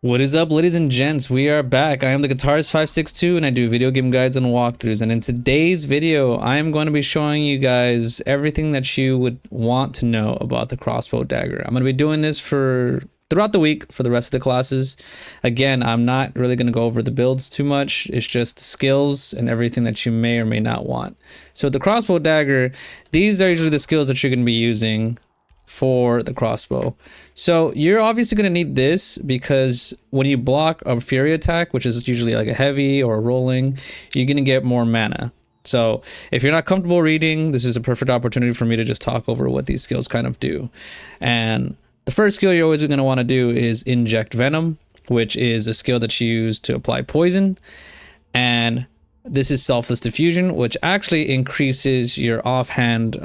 What is up, ladies and gents? We are back. I am the Guitarist 562 and I do video game guides and walkthroughs. And in today's video, I am going to be showing you guys everything that you would want to know about the Crossbow dagger. I'm going to be doing this for throughout the week for the rest of the classes. Again, I'm not really going to go over the builds too much. It's just skills and everything that you may or may not want. So with the Crossbow dagger, these are usually the skills that you're going to be using for the crossbow. So you're obviously going to need this because when you block a fury attack, which is usually like a heavy or a rolling, you're going to get more mana. So if you're not comfortable reading, this is a perfect opportunity for me to just talk over what these skills kind of do. And the first skill you're always going to want to do is inject venom, which is a skill that you use to apply poison. And this is selfless diffusion, which actually increases your offhand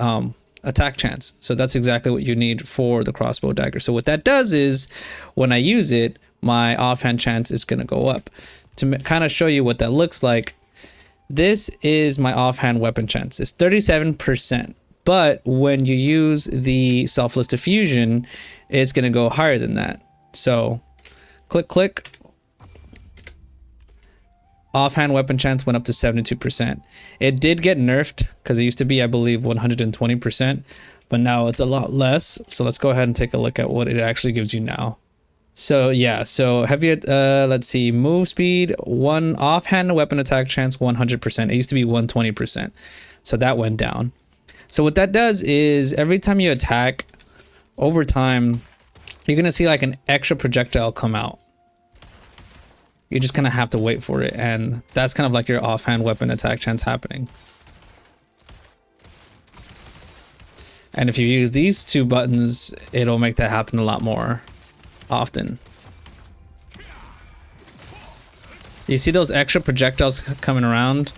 attack chance. So that's exactly what you need for the crossbow dagger. So what that does is when I use it, my offhand chance is going to go up. To kind of show you what that looks like, this is my offhand weapon chance. It's 37%. But when you use the selfless diffusion, it's going to go higher than that. So click. Offhand weapon chance went up to 72%. It did get nerfed because it used to be, I believe, 120%, but now it's a lot less. So let's go ahead and take a look at what it actually gives you now. So yeah, so heavy, let's see, move speed, one offhand weapon attack chance, 100%. It used to be 120%. So that went down. So what that does is every time you attack, over time, you're going to see like an extra projectile come out. You just kind of have to wait for it, and that's kind of like your offhand weapon attack chance happening. And if you use these two buttons, it'll make that happen a lot more often. You see those extra projectiles coming around?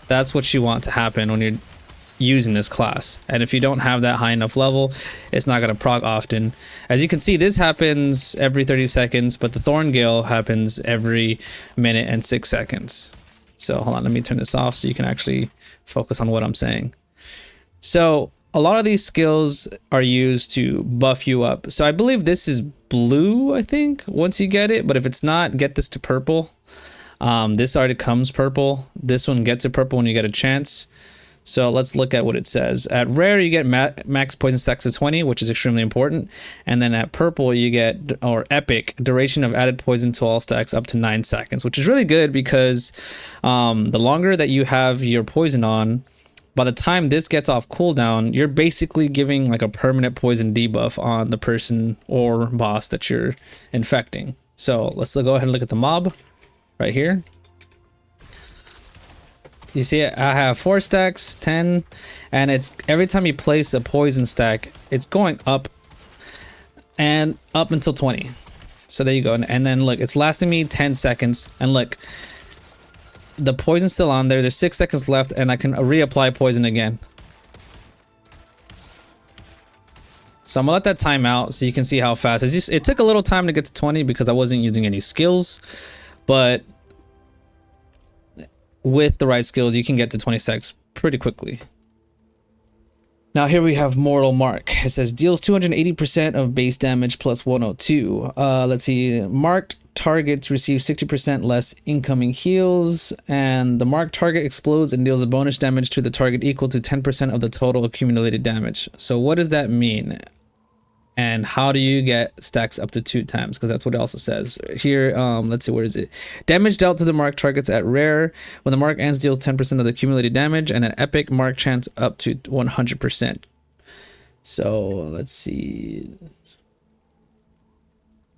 That's what you want to happen when you're using this class. And if you don't have that high enough level, it's not going to proc often. As you can see, this happens every 30 seconds, but the Thorn Gale happens every minute and 6 seconds. So hold on, let me turn this off so you can actually focus on what I'm saying. So a lot of these skills are used to buff you up. So I believe this is blue, I think, once you get it, but if it's not, get this to purple. This already comes purple. This one gets a purple when you get a chance. So let's look at what it says. At rare, you get max poison stacks of 20, which is extremely important. And then at purple, you get, or epic, duration of added poison to all stacks up to 9 seconds, which is really good because the longer that you have your poison on, by the time this gets off cooldown, you're basically giving like a permanent poison debuff on the person or boss that you're infecting. So let's go ahead and look at the mob right here. You see it, I have 4 stacks, 10, and it's every time you place a poison stack, it's going up and up until 20. So there you go. And then look, it's lasting me 10 seconds. And look, the poison's still on there. There's 6 seconds left, and I can reapply poison again. So I'm gonna let that time out so you can see how fast. It took a little time to get to 20 because I wasn't using any skills, but with the right skills, you can get to 20 seconds pretty quickly. Now here we have Mortal Mark. It says deals 280% of base damage plus 102. Let's see, marked targets receive 60% less incoming heals, and the marked target explodes and deals a bonus damage to the target equal to 10% of the total accumulated damage. So what does that mean? And how do you get stacks up to 2 times? Because that's what it also says here. Let's see, where is it? Damage dealt to the mark targets at rare. When the mark ends, deals 10% of the accumulated damage, and an epic mark chance up to 100%. So let's see.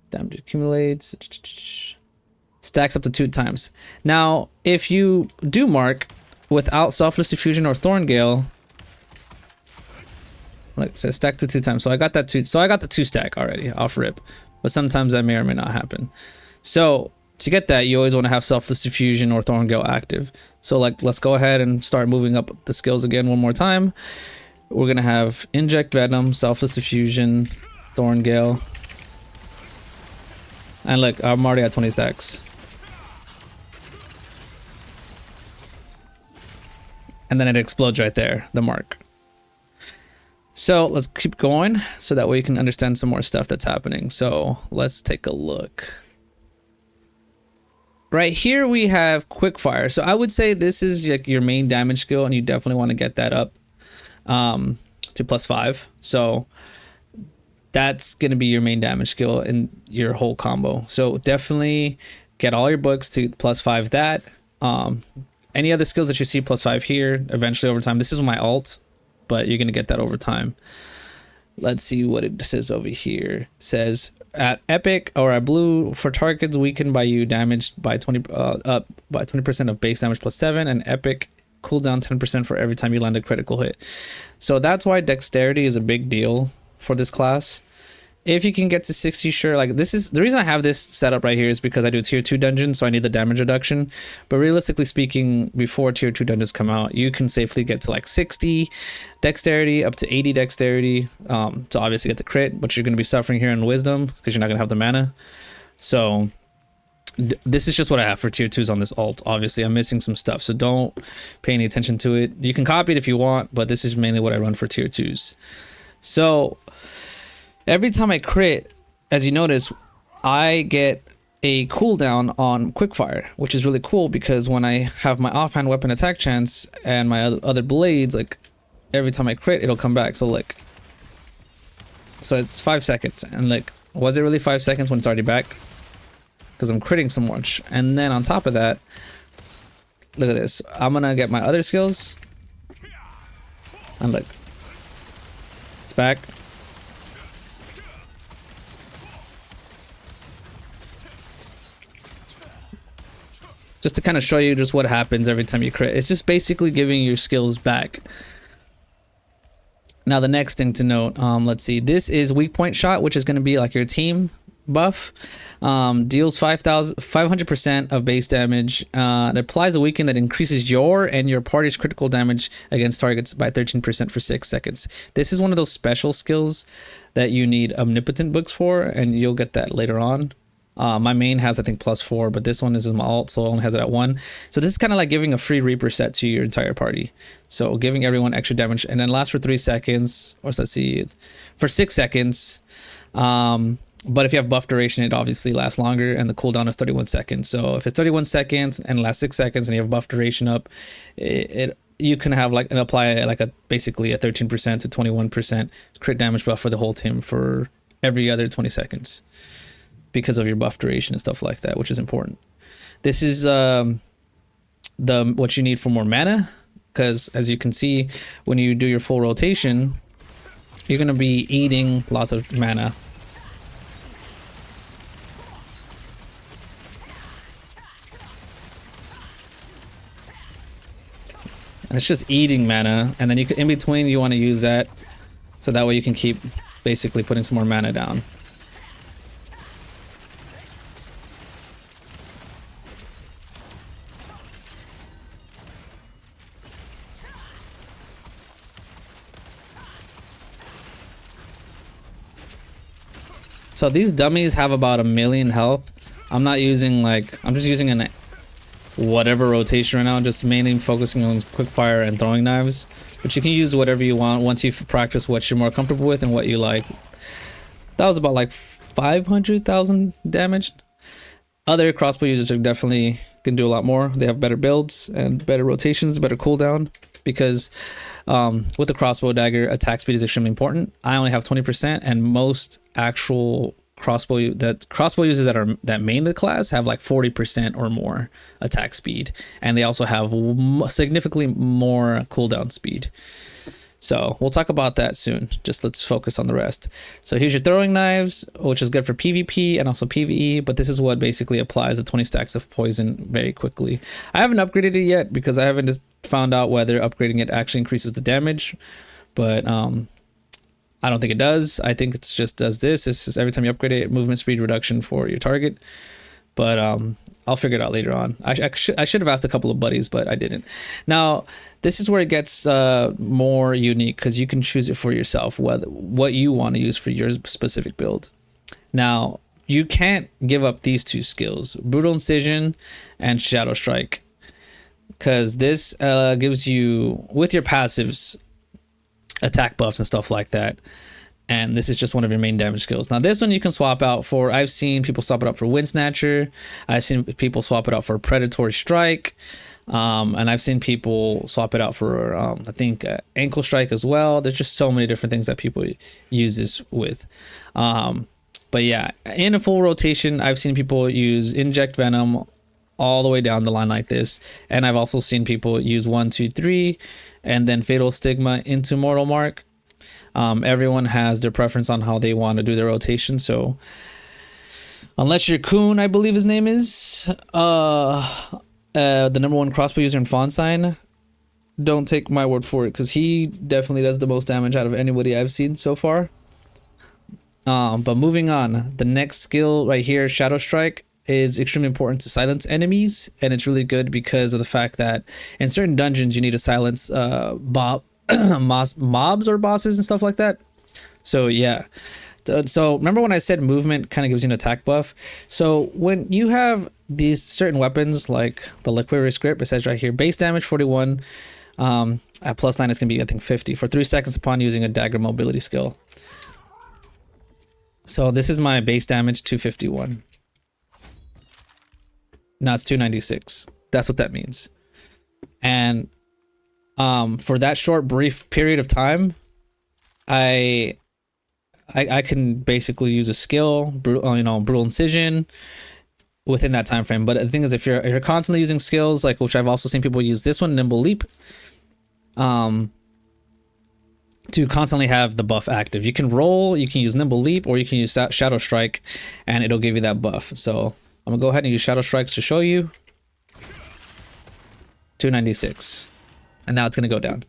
Damage accumulates. Stacks up to 2 times. Now, if you do mark without selfless diffusion or Thorn Gale, like it says, stack to 2 times. So I got that 2. So I got the 2 stack already off rip, but sometimes that may or may not happen. So to get that, you always want to have selfless diffusion or Thorn Gale active. So like, let's go ahead and start moving up the skills again one more time. We're gonna have inject venom, selfless diffusion, Thorn Gale, and look, I'm already at 20 stacks. And then it explodes right there, the mark. So let's keep going so that way you can understand some more stuff that's happening. So let's take a look. right here we have quick fire. So I would say this is like your main damage skill, and you definitely want to get that up to +5. So that's going to be your main damage skill in your whole combo. So definitely get all your books to +5 that. Any other skills that you see +5 here, eventually over time. This is my alt, but you're going to get that over time. Let's see what it says over here. It says at epic or at blue, for targets weakened by you, damaged by 20% of base damage +7, and epic cooldown 10% for every time you land a critical hit. So that's why dexterity is a big deal for this class. If you can get to 60, sure. Like, this is the reason I have this set up right here is because I do tier 2 dungeons, so I need the damage reduction. But realistically speaking, before tier 2 dungeons come out, you can safely get to like 60 dexterity, up to 80 dexterity, to obviously get the crit, but you're going to be suffering here in wisdom because you're not going to have the mana. So this is just what I have for tier 2s on this alt. Obviously, I'm missing some stuff, so don't pay any attention to it. You can copy it if you want, but this is mainly what I run for tier 2s. So every time I crit, as you notice, I get a cooldown on quickfire, which is really cool because when I have my offhand weapon attack chance and my other blades, like every time I crit, it'll come back. So like, so it's 5 seconds, and like, was it really 5 seconds when it's already back? Because I'm critting so much. And then on top of that, look at this. I'm gonna get my other skills, and look, it's back. Just to kind of show you just what happens every time you crit. It's just basically giving your skills back. Now the next thing to note, let's see. This is weak point shot, which is going to be like your team buff. Deals 500% of base damage. It applies a weaken that increases your and your party's critical damage against targets by 13% for 6 seconds. This is one of those special skills that you need omnipotent books for, and you'll get that later on. My main has, I think, +4, but this one is my alt, so it only has it at 1. So this is kind of like giving a free Reaper set to your entire party. So giving everyone extra damage, and then lasts for 3 seconds, or let's see, for 6 seconds. But if you have buff duration, it obviously lasts longer, and the cooldown is 31 seconds. So if it's 31 seconds and lasts 6 seconds, and you have buff duration up, you can have like apply like basically a 13% to 21% crit damage buff for the whole team for every other 20 seconds. Because of your buff duration and stuff like that, which is important. This is what you need for more mana, because as you can see, when you do your full rotation, you're going to be eating lots of mana. And it's just eating mana, and then you can, in between, you want to use that, so that way you can keep basically putting some more mana down. So these dummies have about 1,000,000 health. I'm not using like, I'm just using an whatever rotation right now, just mainly focusing on quickfire and throwing knives. But you can use whatever you want once you've practiced what you're more comfortable with and what you like. That was about like 500,000 damage. Other crossbow users are definitely can do a lot more. They have better builds and better rotations, better cooldown. Because with the crossbow dagger, attack speed is extremely important. I only have 20%, and most actual crossbow users that main the class have like 40% or more attack speed, and they also have significantly more cooldown speed. So we'll talk about that soon. Just let's focus on the rest. So here's your throwing knives, which is good for PvP and also PvE, but this is what basically applies the 20 stacks of poison very quickly. I haven't upgraded it yet because I haven't just found out whether upgrading it actually increases the damage, but I don't think it does. I think it just does this. It's just every time you upgrade it, movement speed reduction for your target. But I'll figure it out later on. I should have asked a couple of buddies, but I didn't. Now, this is where it gets more unique because you can choose it for yourself, what you want to use for your specific build. Now, you can't give up these two skills, Brutal Incision and Shadow Strike, because this gives you, with your passives, attack buffs and stuff like that. and this is just one of your main damage skills. Now this one you can swap out for, I've seen people swap it out for Wind Snatcher, I've seen people swap it out for Predatory Strike, and I've seen people swap it out for I think Ankle Strike as well. There's just so many different things that people use this with. But yeah, in a full rotation, I've seen people use Inject Venom all the way down the line like this, and I've also seen people use 1, 2, 3 and then Fatal Stigma into Mortal Mark. Everyone has their preference on how they want to do their rotation, so unless you're Kuhn, I believe his name is, the #1 crossbow user in Fawn Sign, don't take my word for it, because he definitely does the most damage out of anybody I've seen so far. But moving on, the next skill right here, Shadow Strike, is extremely important to silence enemies, and it's really good because of the fact that in certain dungeons you need to silence mobs or bosses and stuff like that. So yeah, so remember when I said movement kind of gives you an attack buff? So when you have these certain weapons like the Liquidary Script, it says right here, base damage 41, at +9 it's gonna be I think 50 for 3 seconds upon using a dagger mobility skill. So this is my base damage, 251. Now it's 296. That's what that means. And for that short brief period of time, I can basically use a skill, Brutal Incision, within that time frame. But the thing is, if you're constantly using skills, like which I've also seen people use this one, Nimble Leap, to constantly have the buff active. You can roll, you can use Nimble Leap, or you can use Shadow Strike, and it'll give you that buff. So I'm gonna go ahead and use Shadow Strikes to show you. 296, and now it's gonna go down.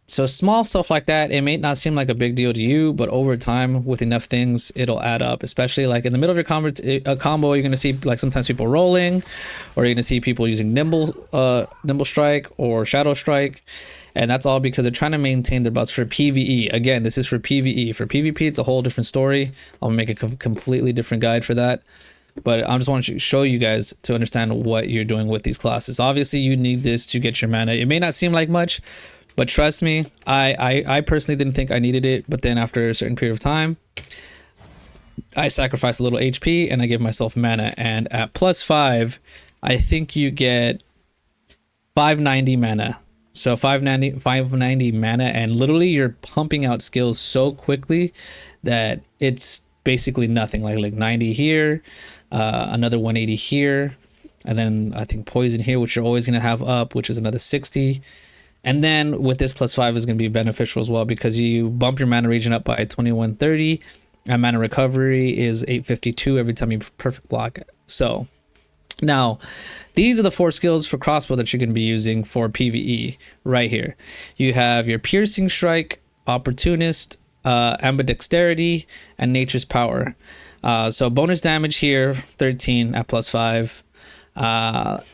So small stuff like that, it may not seem like a big deal to you, but over time, with enough things, it'll add up. Especially like in the middle of your combo, you're gonna see like sometimes people rolling, or you're gonna see people using Nimble Strike or Shadow Strike, and that's all because they're trying to maintain their buffs for PVE. Again, this is for PVE. For PvP, it's a whole different story. I'll make a completely different guide for that. But I just want to show you guys to understand what you're doing with these classes. Obviously, you need this to get your mana. It may not seem like much, but trust me, I personally didn't think I needed it. But then after a certain period of time, I sacrifice a little HP and I give myself mana. And at +5, I think you get 590 mana. So 590 mana, and literally you're pumping out skills so quickly that it's basically nothing. Like 90 here, another 180 here, and then I think poison here, which you're always going to have up, which is another 60. And then with this +5 is going to be beneficial as well, because you bump your mana regen up by 2130, and mana recovery is 852 every time you perfect block it. So now, these are the 4 skills for Crossbow that you're going to be using for PvE right here. You have your Piercing Strike, Opportunist, Ambidexterity, and Nature's Power. So bonus damage here, 13 at +5.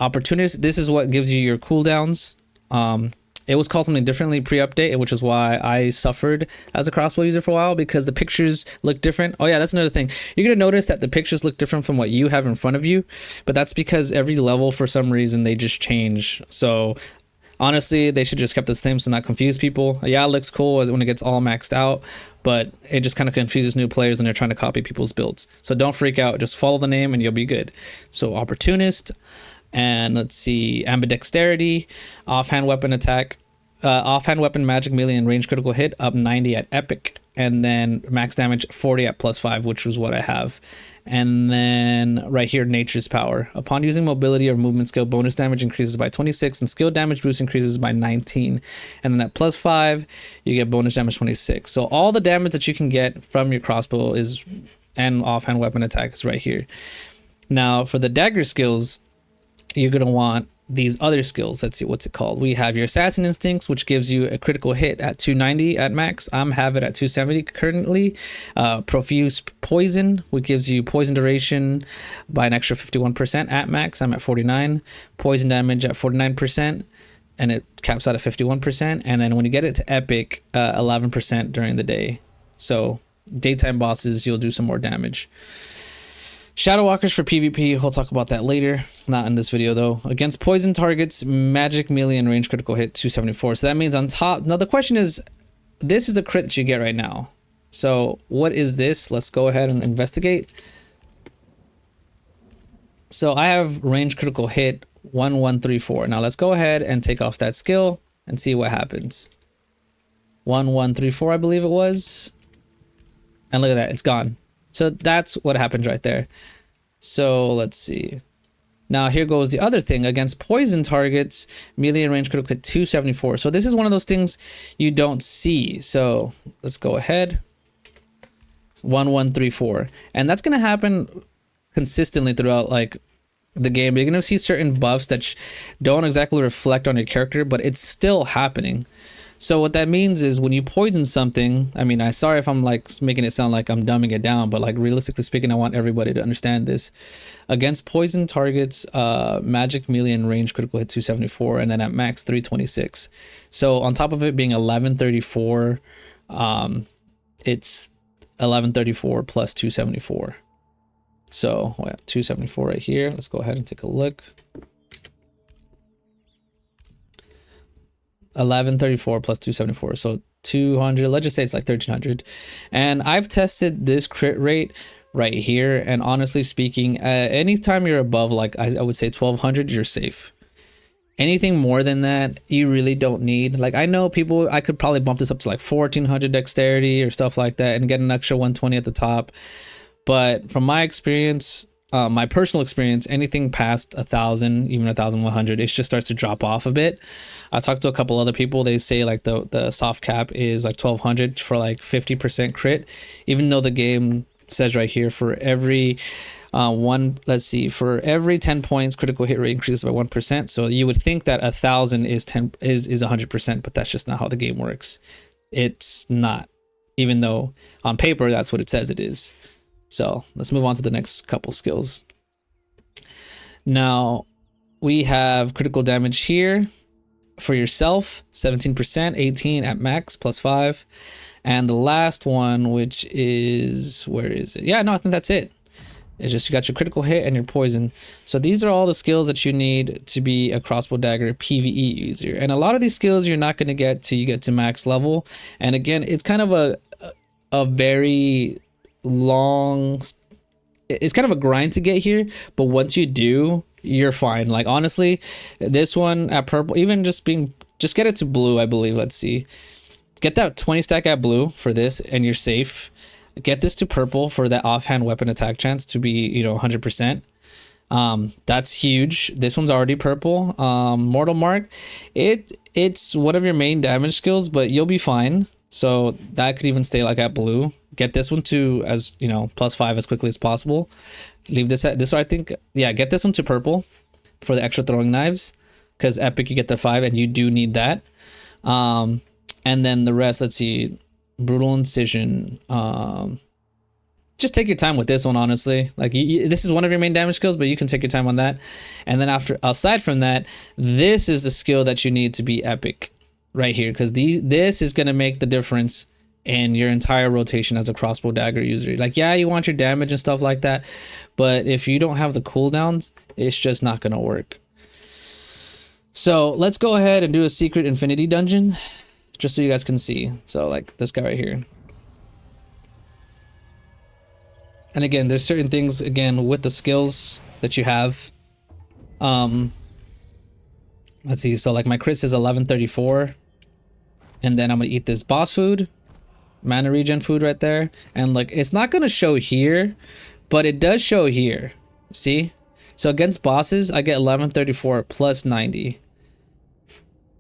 Opportunist, this is what gives you your cooldowns. It was called something differently pre-update, which is why I suffered as a Crossbow user for a while, because the pictures look different. Oh yeah, that's another thing. You're going to notice that the pictures look different from what you have in front of you, but that's because every level, for some reason, they just change. So honestly, they should just kept the same so not confuse people. Yeah, it looks cool when it gets all maxed out, but it just kind of confuses new players when they're trying to copy people's builds. So don't freak out. Just follow the name and you'll be good. So Opportunist, and let's see, Ambidexterity, offhand weapon attack, offhand weapon magic melee and range critical hit up 90 at epic, and then max damage 40 at +5, which was what I have. And then right here, Nature's Power. Upon using mobility or movement skill, bonus damage increases by 26 and skill damage boost increases by 19. And then at +5, you get bonus damage 26. So all the damage that you can get from your crossbow is, and offhand weapon attack is right here. Now for the dagger skills, you're going to want these other skills. Let's see, what's it called? We have your Assassin Instincts, which gives you a critical hit at 290 at max. I'm have it at 270 currently. Profuse Poison, which gives you poison duration by an extra 51% at max. I'm at 49. Poison damage at 49%, and it caps out at 51%. And then when you get it to epic, 11% during the day. So daytime bosses, you'll do some more damage. Shadow Walkers for PvP, we'll talk about that later. Not in this video though. Against poison targets, magic melee and range critical hit 274. So that means on top. Now the question is, this is the crit that you get right now. So what is this? Let's go ahead and investigate. So I have range critical hit 1134. Now let's go ahead and take off that skill and see what happens. 1134, I believe it was. And look at that, it's gone. So that's what happens right there. So let's see. Now here goes the other thing. Against poison targets, melee and range critical hit 274. So this is one of those things you don't see. So let's go ahead. It's 1134. And that's gonna happen consistently throughout like the game. You're gonna see certain buffs that don't exactly reflect on your character, but it's still happening. So what that means is when you poison something, I mean, I'm sorry if I'm like making it sound like I'm dumbing it down, but like realistically speaking, I want everybody to understand this. Against poison targets, magic, melee, and range critical hit 274, and then at max 326. So on top of it being 1134, it's 1134 plus 274. So we have 274 right here. Let's go ahead and take a look. 1134 plus 274, so 200. Let's just say it's like 1300. And I've tested this crit rate right here, and honestly speaking, anytime you're above like I would say 1200, you're safe. Anything more than that, you really don't need. Like I know people, I could probably bump this up to like 1400 dexterity or stuff like that and get an extra 120 at the top. But from my experience, my personal experience, anything past 1000, even 1100, it just starts to drop off a bit. I talked to a couple other people. They say like the soft cap is like 1200 for like 50% crit, even though the game says right here for every for every 10 points, critical hit rate increases by 1%. So you would think that 1000 is 100%, but that's just not how the game works. It's not, even though on paper that's what it says it is. So let's move on to the next couple skills. Now we have critical damage here for yourself, 17%, 18 at max, plus 5. And the last one, which is, where is it? Yeah, no, I think that's it. It's just you got your critical hit and your poison. So these are all the skills that you need to be a crossbow dagger PVE user. And a lot of these skills you're not going to get till you get to max level. And again, it's kind of a very long, it's kind of a grind to get here, but once you do, you're fine. Like honestly, this one at purple, even just get it to blue, I believe. Let's see, get that 20 stack at blue for this and you're safe. Get this to purple for that offhand weapon attack chance to be 100%. That's huge. This one's already purple. Mortal Mark, it's one of your main damage skills, but you'll be fine. So that could even stay like at blue. Get this one to as plus 5 as quickly as possible. Leave this at this. So I think, yeah, get this one to purple for the extra throwing knives, because epic you get the 5 and you do need that. And then the rest, let's see, brutal incision. Just take your time with this one, honestly. Like this is one of your main damage skills, but you can take your time on that. And then aside from that, this is the skill that you need to be epic right here, because this is going to make the difference in your entire rotation as a crossbow dagger user. Like, yeah, you want your damage and stuff like that, but if you don't have the cooldowns, it's just not going to work. So let's go ahead and do a secret infinity dungeon just so you guys can see. So like this guy right here. And again, there's certain things, again, with the skills that you have. Let's see. So like my crit is 1134. And then I'm going to eat this boss food. Mana regen food right there. And like, it's not going to show here, but it does show here. See? So against bosses, I get 1134 plus 90.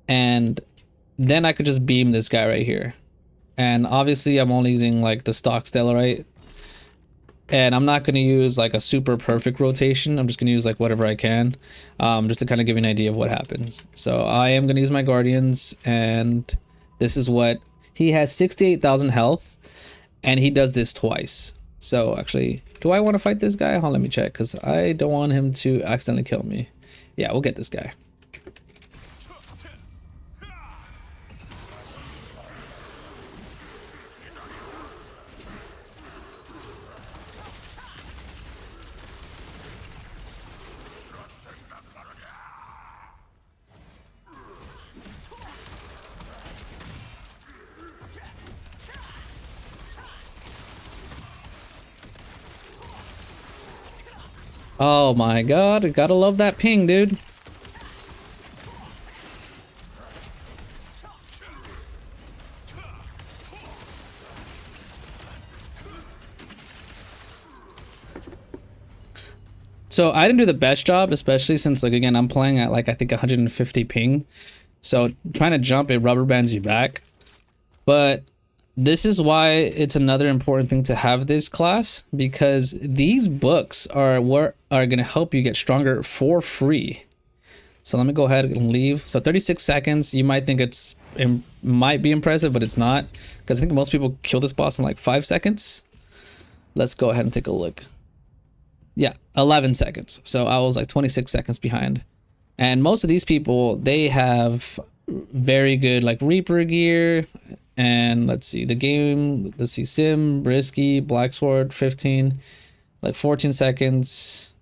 And then I could just beam this guy right here. And obviously I'm only using like the stock Stellarite. And I'm not going to use like a super perfect rotation. I'm just going to use like whatever I can, just to kind of give you an idea of what happens. So I am going to use my Guardians, and this is what he has: 68,000 health, and he does this twice. So actually, do I want to fight this guy? Hold on, let me check, because I don't want him to accidentally kill me. Yeah, we'll get this guy. Oh my god, gotta love that ping, dude. So I didn't do the best job, especially since, like, again, I'm playing at like I think 150 ping. So trying to jump, it rubber bands you back. But this is why it's another important thing to have this class, because these books are what are going to help you get stronger for free. So let me go ahead and leave. So 36 seconds, you might think it might be impressive, but it's not, because I think most people kill this boss in like 5 seconds. Let's go ahead and take a look. Yeah, 11 seconds. So I was like 26 seconds behind. And most of these people, they have very good like Reaper gear. And let's see, the game, let's see, Sim, Brisky, Blacksword, 15, like 14 seconds.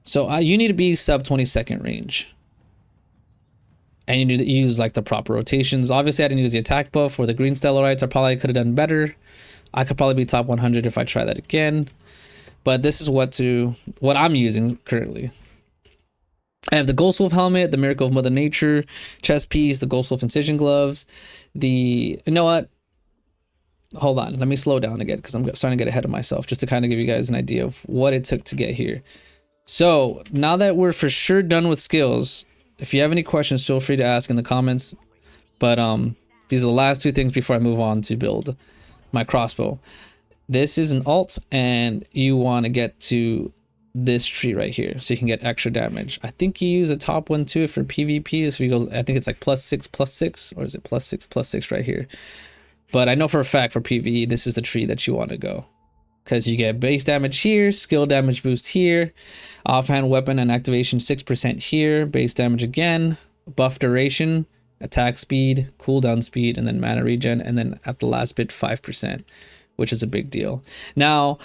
So you need to be sub 20-second range. And you need to use like the proper rotations. Obviously, I didn't use the attack buff or the green stellarites. I probably could have done better. I could probably be top 100 if I try that again. But this is what I'm using currently. I have the Ghost Wolf helmet, the Miracle of Mother Nature chest piece, the Ghost Wolf incision gloves, you know what? Hold on, let me slow down again because I'm starting to get ahead of myself, just to kind of give you guys an idea of what it took to get here. So now that we're for sure done with skills, if you have any questions, feel free to ask in the comments. But these are the last two things before I move on to build my crossbow. This is an alt, and you want to get to this tree right here so you can get extra damage. I think you use a top one too for PvP. So you go, I think it's like +6/+6, or is it +6/+6 right here? But I know for a fact for PvE, this is the tree that you want to go, because you get base damage here, skill damage boost here, offhand weapon and activation 6% here, base damage again, buff duration, attack speed, cooldown speed, and then mana regen, and then at the last bit 5%, which is a big deal. Now,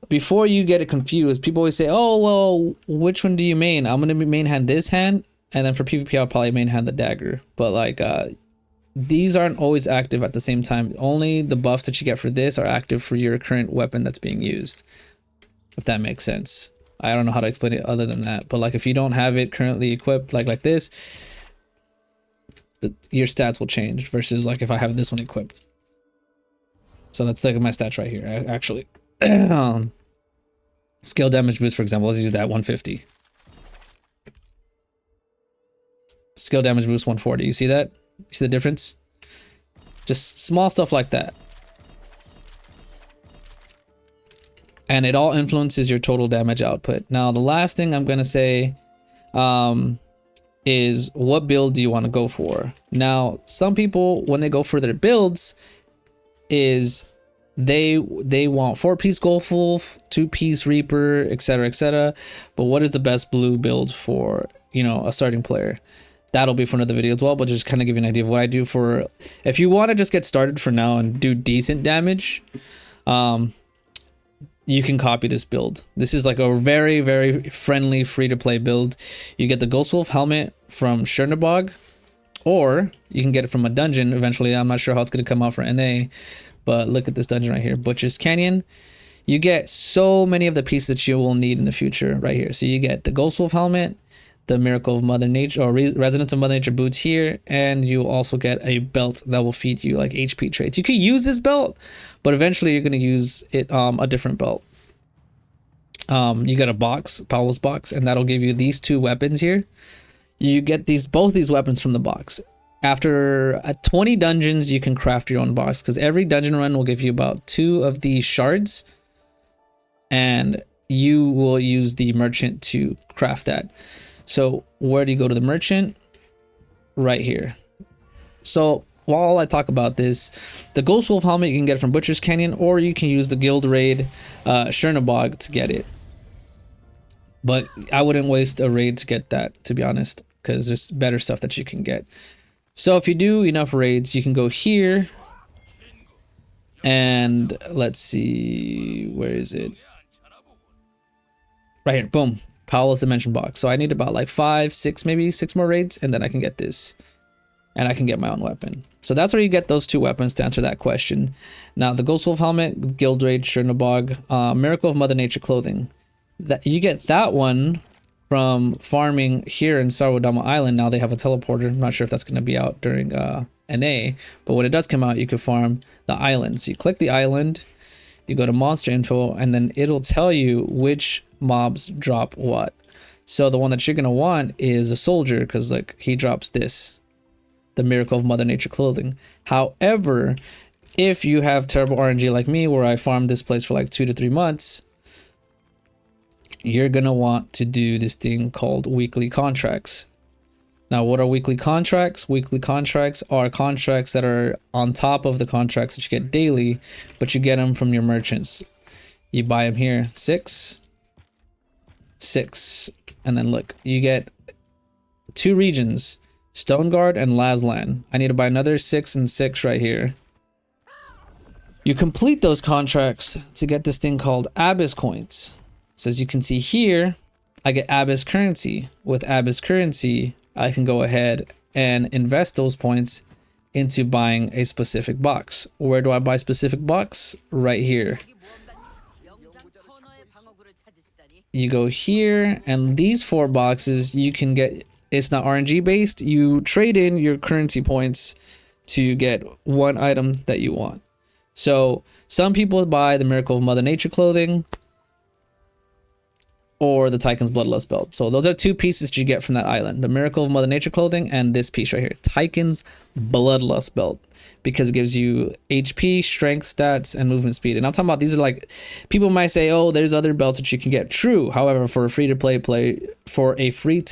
before you get it confused, people always say, oh, well, which one do you main? I'm going to main hand this hand, and then for PvP, I'll probably main hand the dagger. But like, these aren't always active at the same time. Only the buffs that you get for this are active for your current weapon that's being used, if that makes sense. I don't know how to explain it other than that. But like, if you don't have it currently equipped like this, your stats will change versus like if I have this one equipped. So let's look at my stats right here, actually. Skill damage boost, for example, let's use that 150. Skill damage boost 140. You see that? You see the difference? Just small stuff like that. And it all influences your total damage output. Now, the last thing I'm going to say is what build do you want to go for? Now, some people, when they go for their builds, is they want 4-piece Ghost Wolf, 2-piece Reaper, etc, etc. But what is the best blue build for, you know, a starting player? That'll be for another video as well, but just kind of give you an idea of what I do for, if you want to just get started for now and do decent damage, you can copy this build. This is like a very, very friendly, free-to-play build. You get the Ghost Wolf helmet from Chernobog, or you can get it from a dungeon eventually. I'm not sure how it's going to come out for NA, but look at this dungeon right here, Butcher's Canyon. You get so many of the pieces that you will need in the future right here. So you get the Ghost Wolf helmet, the Miracle of Mother Nature, or Resonance of Mother Nature boots here, and you also get a belt that will feed you like HP traits. You could use this belt, but eventually you're going to use it a different belt. You get a box, Paolo's box, and that'll give you these 2 weapons here. You get both these weapons from the box. After 20 dungeons, you can craft your own box, because every dungeon run will give you about 2 of these shards, and you will use the merchant to craft that. So where do you go to the merchant? Right here. So while I talk about this, the Ghost Wolf helmet you can get from Butcher's Canyon, or you can use the Guild Raid Chernobog to get it. But I wouldn't waste a raid to get that, to be honest, because there's better stuff that you can get. So if you do enough raids, you can go here, and let's see, where is it? Right here, boom, Paolo's Dimension box. So I need about like 5, 6, maybe 6 more raids, and then I can get this, and I can get my own weapon. So that's where you get those 2 weapons to answer that question. Now the Ghost Wolf helmet, Guild Raid Chernobog, Miracle of Mother Nature clothing. That you get that one from farming here in Sarwadama Island. Now they have a teleporter. I'm not sure if that's going to be out during NA, but when it does come out, you can farm the island. So you click the island, you go to monster info, and then it'll tell you which mobs drop what. So the one that you're going to want is a soldier, because like he drops this, the Miracle of Mother Nature clothing. However, if you have terrible RNG like me, where I farmed this place for like 2 to 3 months, you're gonna want to do this thing called weekly contracts. Now, what are weekly contracts? Weekly contracts are contracts that are on top of the contracts that you get daily, but you get them from your merchants. You buy them here, 6, 6, and then look, you get 2 regions, Stoneguard and Lazlan. I need to buy another 6 and 6 right here. You complete those contracts to get this thing called Abyss coins. So as you can see here, I get Abyss currency. With Abyss currency, I can go ahead and invest those points into buying a specific box. Where do I buy specific box? Right here. You go here, and these 4 boxes you can get. It's not RNG based. You trade in your currency points to get one item that you want. So some people buy the Miracle of Mother Nature clothing, or the Tychon's Bloodlust belt. So those are 2 pieces you get from that island. The Miracle of Mother Nature clothing and this piece right here, Tychon's Bloodlust belt, because it gives you HP, strength, stats, and movement speed. And I'm talking about, these are like, people might say, oh, there's other belts that you can get. True. However, for a free to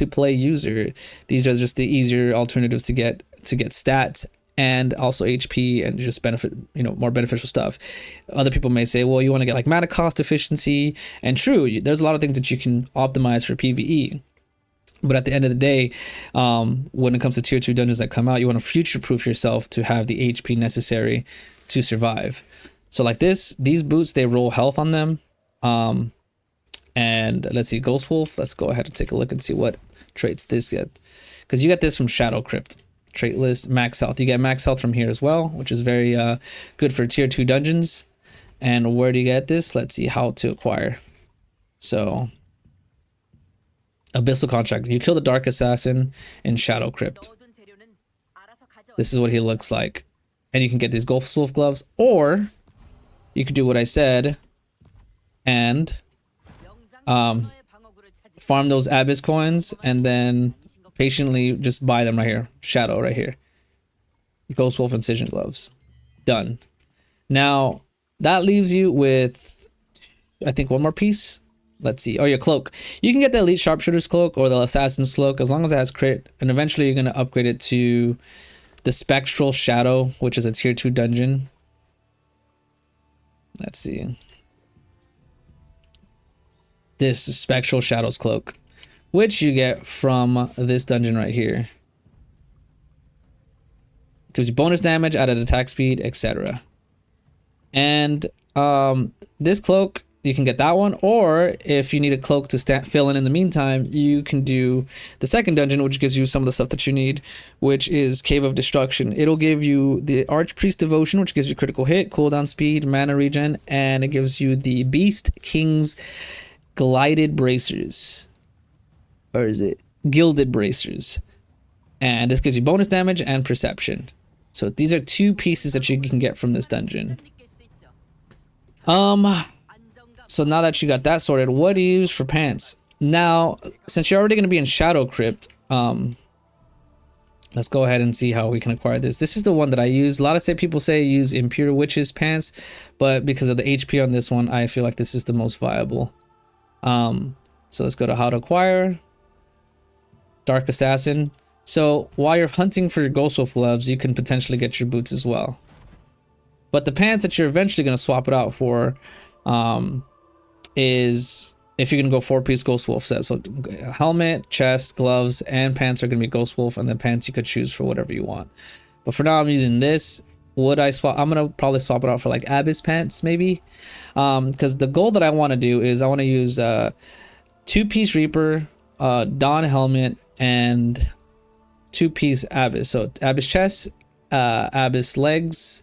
play user, these are just the easier alternatives to get stats and also HP and just benefit, more beneficial stuff. Other people may say, well, you want to get like mana cost efficiency, and true, there's a lot of things that you can optimize for PVE. But at the end of the day, when it comes to tier 2 dungeons that come out, you want to future-proof yourself to have the HP necessary to survive. So like these boots, they roll health on them. And let's see, Ghost Wolf. Let's go ahead and take a look and see what traits this get. Because you get this from Shadow Crypt. Trait list, max health. You get max health from here as well, which is very good for tier 2 dungeons. And where do you get this? Let's see, how to acquire. So, Abyssal Contract. You kill the Dark Assassin in Shadow Crypt. This is what he looks like. And you can get these Ghost Wolf gloves, or you could do what I said and farm those Abyss coins, and then patiently just buy them right here. Shadow right here. Ghost Wolf Incision gloves. Done. Now, that leaves you with, I think, 1 more piece. Let's see. Oh, your cloak. You can get the Elite Sharpshooter's cloak or the Assassin's cloak as long as it has crit. And eventually you're going to upgrade it to the Spectral Shadow, which is a tier 2 dungeon. Let's see. This is Spectral Shadow's cloak, which you get from this dungeon right here. Gives you bonus damage, added attack speed, etc. And this cloak, you can get that one, or if you need a cloak to fill in the meantime, you can do the second dungeon, which gives you some of the stuff that you need, which is Cave of Destruction. It'll give you the Archpriest Devotion, which gives you critical hit, cooldown speed, mana regen, and it gives you the Beast King's Glided Bracers. Or is it Gilded Bracers? And this gives you bonus damage and perception. So these are 2 pieces that you can get from this dungeon. So now that you got that sorted, what do you use for pants? Now, since you're already going to be in Shadow Crypt, let's go ahead and see how we can acquire this. This is the one that I use. A lot of people say use Impure Witch's pants, but because of the HP on this one, I feel like this is the most viable. So let's go to how to acquire. Dark Assassin. So while you're hunting for your Ghost Wolf gloves, you can potentially get your boots as well. But the pants that you're eventually going to swap it out for is if you're going to go 4-piece Ghost Wolf set. So helmet, chest, gloves, and pants are going to be Ghost Wolf, and then pants you could choose for whatever you want. But for now, I'm using this. Would I swap? I'm going to probably swap it out for like Abyss pants maybe. Because the goal that I want to do is I want to use 2-piece Reaper, Dawn helmet, and 2-piece Abyss. So Abyss chest, Abyss legs,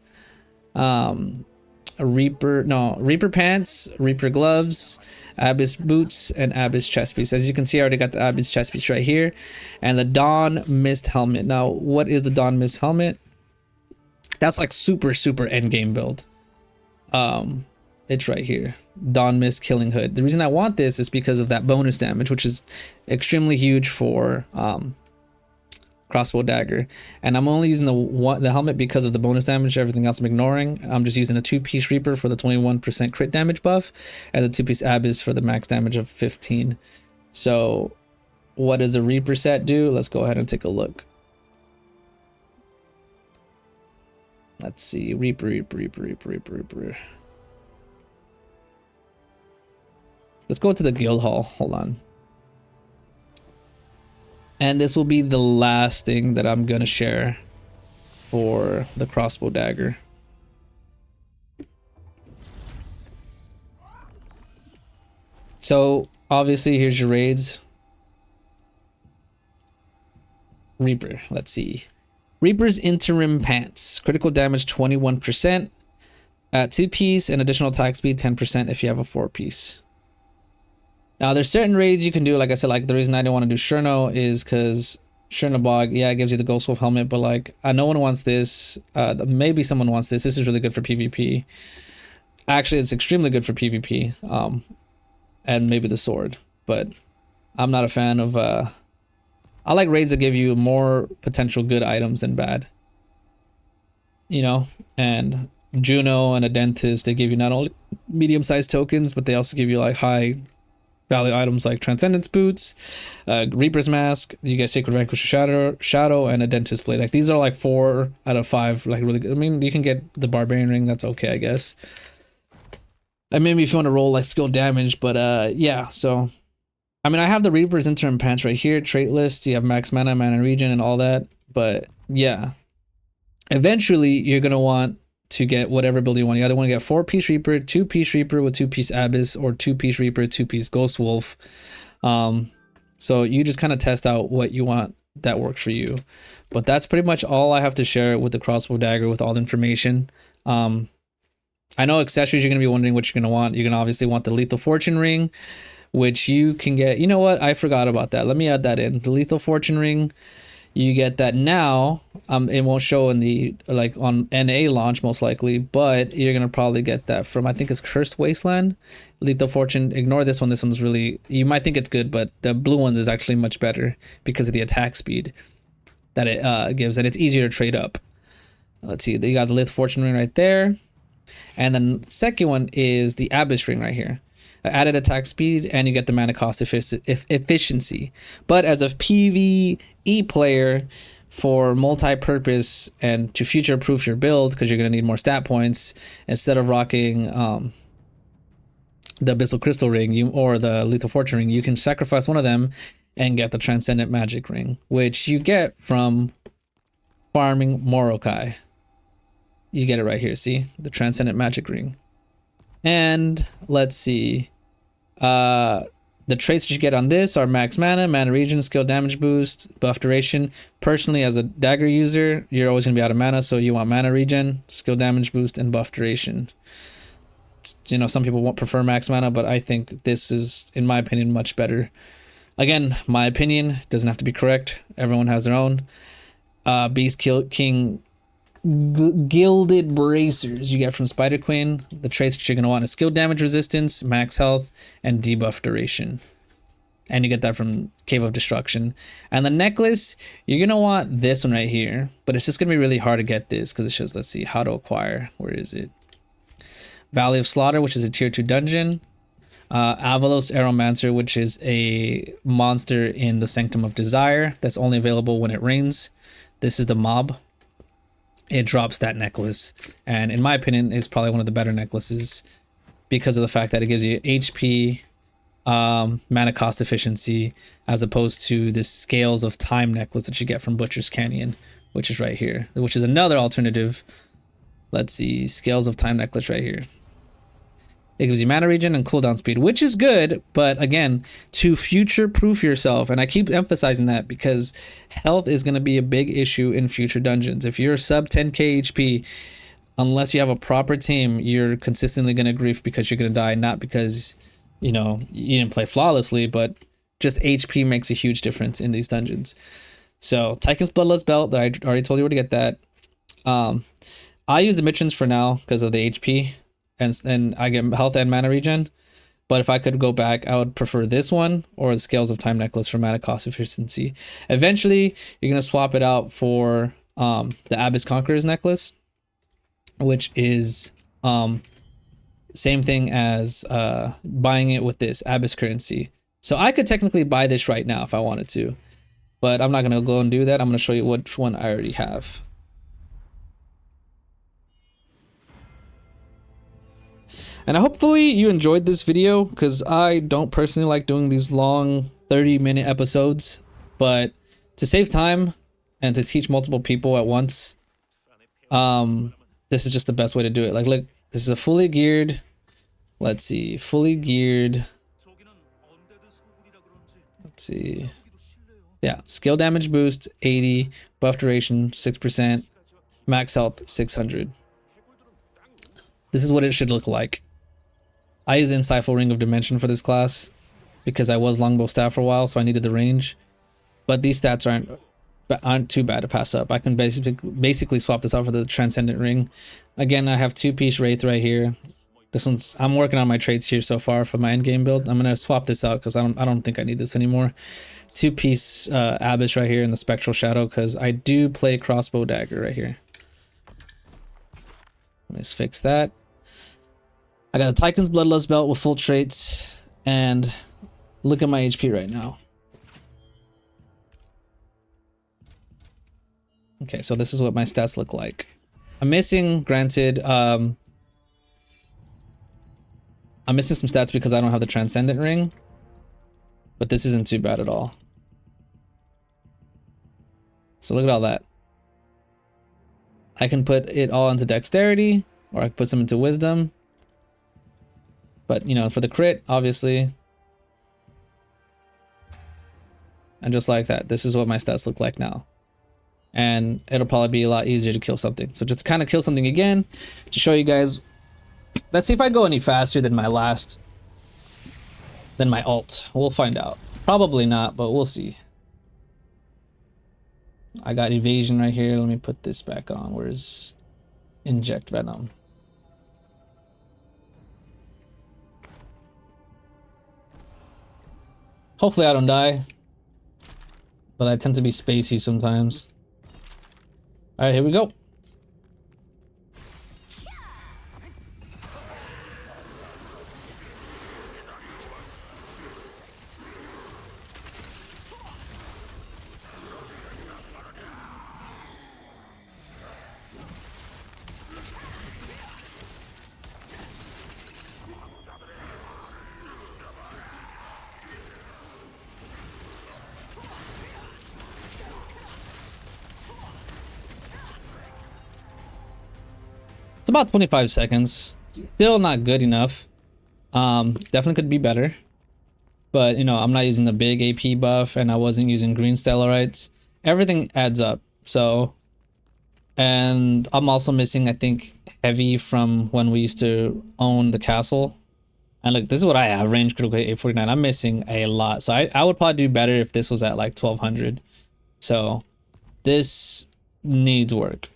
Reaper pants, Reaper gloves, Abyss boots, and Abyss chest piece. As you can see, I already got the Abyss chest piece right here, and the Dawn Mist helmet. Now, what is the Dawn Mist helmet? That's like super end game build. It's right here, Dawn Mist Killing Hood. The reason I want this is because of that bonus damage, which is extremely huge for Crossbow dagger, and I'm only using the helmet because of the bonus damage. Everything else I'm ignoring. I'm just using a 2-piece Reaper for the 21% crit damage buff, and the 2-piece Abyss for the max damage of 15. So what does the Reaper set do? Let's go ahead and take a look. Let's see, Reaper. Let's go to the guild hall. Hold on. And this will be the last thing that I'm gonna share for the Crossbow dagger. So obviously here's your raids. Reaper, let's see. Reaper's interim pants. Critical damage 21% at 2-piece and additional attack speed 10% if you have a 4-piece. Now there's certain raids you can do, like I said, like the reason I didn't want to do Cherno is because Chernobog, yeah, it gives you the Ghost Wolf helmet, but like no one wants this. Maybe someone wants this. This is really good for PvP. Actually, it's extremely good for PvP. And maybe the sword, but I'm not a fan of I like raids that give you more potential good items than bad. You know, and Juno and a Dentist, they give you not only medium-sized tokens, but they also give you like high value items like Transcendence boots, Reaper's mask. You get Sacred Vanquish Shadow, and a Dentist blade. Like these are like 4 out of 5. Like really good. I mean, you can get the Barbarian ring. That's okay, I guess. And maybe if you want to roll like skill damage, but yeah. So, I mean, I have the Reaper's interim pants right here. Trait list. You have max mana, mana regen, and all that. But yeah, eventually you're gonna want to get whatever build you want. You either want to get 4-piece Reaper, 2-piece Reaper with 2-piece Abyss, or 2-piece Reaper, 2-piece Ghost Wolf. So you just kind of test out what you want that works for you. But that's pretty much all I have to share with the Crossbow dagger with all the information. I know accessories, you're going to be wondering what you're going to want. You're going to obviously want the Lethal Fortune ring, which you can get. You know what? I forgot about that. Let me add that in. The Lethal Fortune ring. You get that now. It won't show in the like on NA launch most likely, but you're gonna probably get that from, I think it's Cursed Wasteland. Lethal Fortune. Ignore this one. This one's really, you might think it's good, but the blue one is actually much better because of the attack speed that it gives, and it's easier to trade up. Let's see. You got the Lethal Fortune ring right there, and then the second one is the Abyss ring right here. Added attack speed, and you get the mana cost efficiency. But as a PVE player, for multi-purpose and to future-proof your build, because you're going to need more stat points, instead of rocking the Abyssal Crystal ring or the Lethal Fortune ring, you can sacrifice one of them and get the Transcendent Magic ring, which you get from farming Morokai. You get it right here, see? The Transcendent Magic ring. And let's see. The traits that you get on this are max mana, mana regen, skill damage boost, buff duration. Personally, as a dagger user, you're always going to be out of mana, so you want mana regen, skill damage boost, and buff duration. You know, some people won't prefer max mana, but I think this is, in my opinion, much better. Again, my opinion doesn't have to be correct. Everyone has their own. Beast King Gilded Bracers you get from Spider Queen. The traits that you're going to want is skill damage resistance, max health, and debuff duration. And you get that from Cave of Destruction. And the necklace, you're going to want this one right here, but it's just going to be really hard to get this because it's just, let's see, how to acquire. Where is it? Valley of Slaughter, which is a tier 2 dungeon. Avalos Aeromancer, which is a monster in the Sanctum of Desire that's only available when it rains. This is the mob. It drops that necklace, and in my opinion is probably one of the better necklaces because of the fact that it gives you HP, mana cost efficiency, as opposed to this Scales of Time necklace that you get from Butcher's Canyon, which is right here, which is another alternative. Let's see, Scales of Time necklace right here. It gives you mana regen and cooldown speed, which is good, but again, to future-proof yourself, and I keep emphasizing that because health is going to be a big issue in future dungeons. If you're sub 10k HP, unless you have a proper team, you're consistently going to grief because you're going to die, not because, you know, you didn't play flawlessly, but just HP makes a huge difference in these dungeons. So Tychon's Bloodlust Belt, that I already told you where to get that. I use the Mitrins for now because of the HP, and I get health and mana regen. But if I could go back, I would prefer this one or the Scales of Time necklace for mana cost efficiency. Eventually, you're going to swap it out for the Abyss Conqueror's necklace, which is same thing as buying it with this Abyss currency. So I could technically buy this right now if I wanted to, but I'm not going to go and do that. I'm going to show you which one I already have. And hopefully you enjoyed this video, because I don't personally like doing these long 30-minute episodes, but to save time and to teach multiple people at once, this is just the best way to do it. Like, look, this is a fully geared, let's see, fully geared, let's see, yeah, skill damage boost 80, buff duration 6%, max health 600. This is what it should look like. I use Insightful Ring of Dimension for this class because I was longbow staff for a while, so I needed the range. But these stats aren't too bad to pass up. I can basically swap this out for the Transcendent Ring. Again, I have 2-piece Wraith right here. This one's, I'm working on my traits here so far for my endgame build. I'm gonna swap this out because I don't think I need this anymore. 2-piece Abyss right here in the Spectral Shadow, because I do play Crossbow Dagger right here. Let's fix that. I got a Tychon's Bloodlust Belt with full traits, and look at my HP right now. Okay, so this is what my stats look like. I'm missing, granted, I'm missing some stats because I don't have the Transcendent Ring, but this isn't too bad at all. So look at all that. I can put it all into Dexterity, or I can put some into Wisdom. But, you know, for the crit, obviously. And just like that, this is what my stats look like now. And it'll probably be a lot easier to kill something. So just to kind of kill something again, to show you guys. Let's see if I go any faster than my ult. We'll find out. Probably not, but we'll see. I got evasion right here. Let me put this back on. Where's inject venom? Hopefully I don't die, but I tend to be spacey sometimes. All right, here we go. It's about 25 seconds. Still not good enough. Definitely could be better. But, you know, I'm not using the big AP buff, and I wasn't using green stellarites. Everything adds up. So, and I'm also missing, I think, heavy from when we used to own the castle. And look, this is what I have, range critical 849. I'm missing a lot. So I would probably do better if this was at like 1200. So this needs work.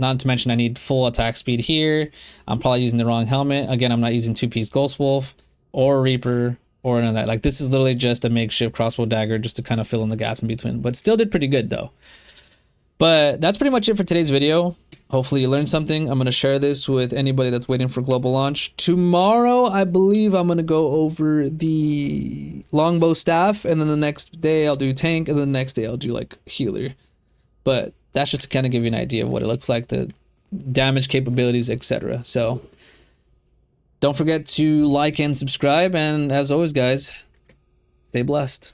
Not to mention I need full attack speed here. I'm probably using the wrong helmet. Again, I'm not using 2-piece Ghost Wolf or Reaper or none of that. Like, this is literally just a makeshift crossbow dagger just to kind of fill in the gaps in between. But still did pretty good though. But that's pretty much it for today's video. Hopefully you learned something. I'm going to share this with anybody that's waiting for global launch. Tomorrow, I believe I'm going to go over the longbow staff. And then the next day I'll do tank. And then the next day I'll do like healer. But that's just to kind of give you an idea of what it looks like, the damage capabilities, etc. So don't forget to like and subscribe. And as always, guys, stay blessed.